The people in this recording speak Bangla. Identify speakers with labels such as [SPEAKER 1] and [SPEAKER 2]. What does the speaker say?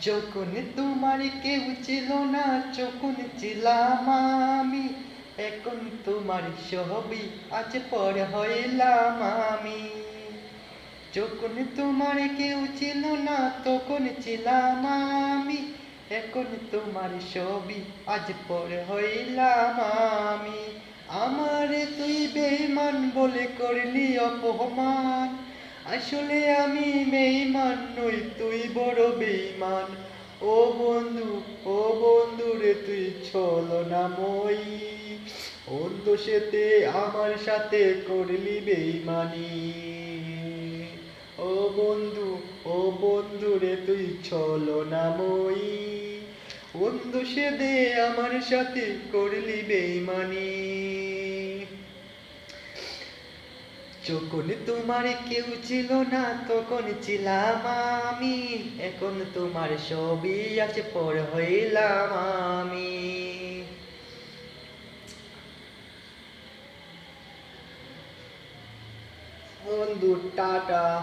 [SPEAKER 1] যখন তোমার কেউ ছিল না, যখন ছিলাম আমি, এখন তোমার সবই আজ পর হইলাম আমি। যখন তোমার কেউ ছিল না, তখন ছিলাম আমি, এখন তোমার সবই আজ পর হইলাম আমি। আমারে তুই বেঈমান বলে করলি অপমান, আসলে আমি বেঈমান নই, তুই বড় বেঈমান। ও বন্ধু, ও বন্ধু রে তুই ছলনাময়ী, ওর দোষেতে আমার সাথে করলি বেঈমানি। ও বন্ধু, ও বন্ধু রে তুই ছলনাময়ী, ওর দোষে দে আমার সাথে করলি বেঈমানি। যখন তোমার কেউ ছিল না, তখন ছিলাম আমি, এখন তোমার সবই আছে পর হইলাম আমি। বন্ধু টাটা।